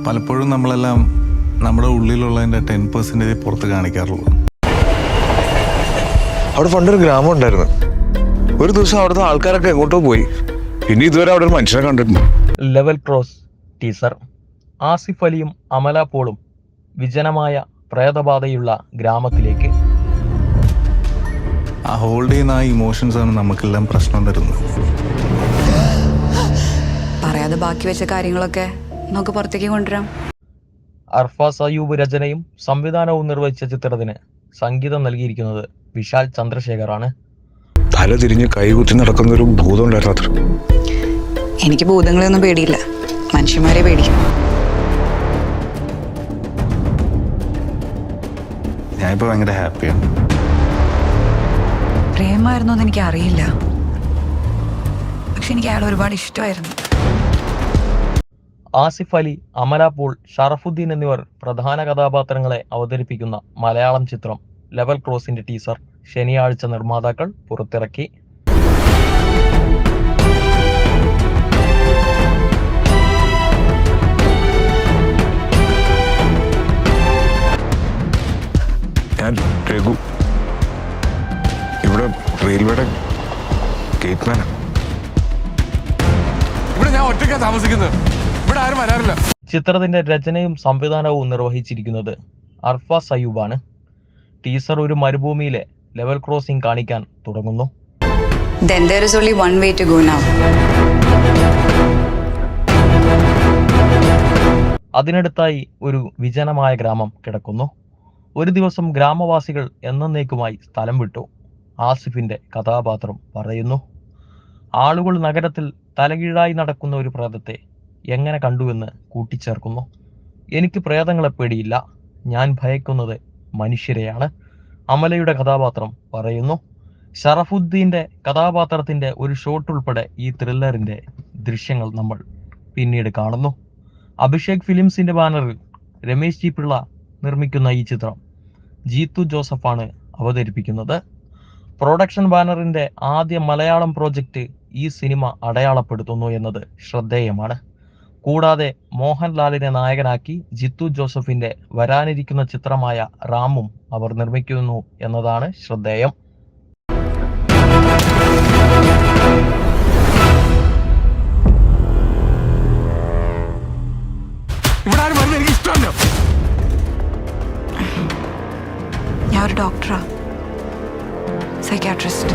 പലപ്പോഴും നമ്മളെല്ലാം നമ്മുടെ ഉള്ളിലുള്ളതിൻ്റെ 10% പുറത്ത് കാണിക്കാറുള്ളൂ. അവിടെ പണ്ടൊരു ഗ്രാമം ഉണ്ടായിരുന്നു. ഒരു ദിവസം അവിടുത്തെ ആൾക്കാരൊക്കെ എങ്ങോട്ടോ പോയി. പിന്നെ ഇതുവരെ അവിടെ ഒരു മനുഷ്യനെ കണ്ടിട്ടുണ്ട്. Level cross teaser. ആസിഫ് അലിയും അമല പോളും വിജനമായ പ്രേതബാധയുള്ള ഗ്രാമത്തിലേക്ക്. ആ ഹോൾഡ് ചെയ്യുന്ന ആ ഇമോഷൻസ് ആണ് നമുക്കെല്ലാം പ്രശ്നം തരുന്നത്. പറയാതെ ബാക്കി വെച്ച കാര്യങ്ങളൊക്കെ നമുക്ക് പുറത്തേക്ക് കൊണ്ടുവരാം. അർഫാസ് അയ്യൂബ് രചനയും സംവിധാനവും നിർവഹിച്ച ചിത്രത്തിന് സംഗീതം നൽകിയിരിക്കുന്നത് വിശാൽ ചന്ദ്രശേഖറാണ്. തല തിരിഞ്ഞ് കൈകുത്തി നടക്കുന്ന ഒരു ഭൂതം ഉണ്ടായിരുന്നു. എനിക്ക് ഭൂതങ്ങളെയൊന്നും പേടിയില്ല, മനുഷ്യന്മാരെ പേടിക്കും. ഞാനിപ്പോൾ ഭയങ്കര ഹാപ്പിയാണ്. പ്രേമായിരുന്നോ എന്ന് എനിക്ക് അറിയില്ല, പക്ഷെ എനിക്ക് അയാൾ ഒരുപാട് ഇഷ്ടമായിരുന്നു. ആസിഫ് അലി, അമല പോൾ, ഷറഫുദ്ദീൻ എന്നിവർ പ്രധാന കഥാപാത്രങ്ങളെ അവതരിപ്പിക്കുന്ന മലയാളം ചിത്രം ലെവൽ ക്രോസിന്റെ ടീസർ ശനിയാഴ്ച നിർമ്മാതാക്കൾ പുറത്തിറക്കി. ഞാൻ രഘു, ഇവിടെ റെയിൽവേയുടെ ഗേറ്റ്മാനാണ്. ഇവിടെ ഞാൻ ഒറ്റയ്ക്കാണ് താമസിക്കുന്നത്. ഇവിടെ ആരും വരാറില്ല. ചിത്രത്തിന്റെ രചനയും സംവിധാനവും നിർവഹിച്ചിരിക്കുന്നത് അർഫാസ് അയ്യൂബാണ്. ടീസർ ഒരു മരുഭൂമിയിലെ ലെവൽ ക്രോസിംഗ് കാണിക്കാൻ തുടങ്ങുന്നു. Then there is only one way to go now. അതിനടുത്തായി ഒരു വിജനമായ ഗ്രാമം കിടക്കുന്നു. ഒരു ദിവസം ഗ്രാമവാസികൾ എന്നേക്കുമായി സ്ഥലം വിട്ടു. ആസിഫിന്റെ കഥാപാത്രം പറയുന്നു. ആളുകൾ നഗരത്തിൽ തലകീഴായി നടക്കുന്ന ഒരു പ്രേതത്തെ എങ്ങനെ കണ്ടുവെന്ന് കൂട്ടിച്ചേർക്കുന്നു. എനിക്ക് പ്രേതങ്ങളെ പേടിയില്ല, ഞാൻ ഭയക്കുന്നത് മനുഷ്യരെയാണ്, അമലയുടെ കഥാപാത്രം പറയുന്നു. ഷറഫുദ്ദീന്റെ കഥാപാത്രത്തിന്റെ ഒരു ഷോട്ട് ഉൾപ്പെടെ ഈ ത്രില്ലറിന്റെ ദൃശ്യങ്ങൾ നമ്മൾ പിന്നീട് കാണുന്നു. അഭിഷേക് ഫിലിംസിന്റെ ബാനറിൽ രമേശ് ജി പിള്ള നിർമ്മിക്കുന്ന ഈ ചിത്രം ജീത്തു ജോസഫാണ് അവതരിപ്പിക്കുന്നത്. പ്രൊഡക്ഷൻ ബാനറിന്റെ ആദ്യ മലയാളം പ്രോജക്റ്റ് ഈ സിനിമ അടയാളപ്പെടുത്തുന്നു എന്നത് ശ്രദ്ധേയമാണ്. കൂടാതെ മോഹൻലാലിനെ നായകനാക്കി ജിത്തു ജോസഫിന്റെ വരാനിരിക്കുന്ന ചിത്രമായ റാമും അവർ നിർമ്മിക്കുന്നു എന്നതാണ് ശ്രദ്ധേയം. ഇവിടെ ആരും വരുന്നത് എനിക്ക് ഇഷ്ടമല്ല. ഞാൻ ഒരു ഡോക്ടറാ, സൈക്യാട്രിസ്റ്റ്.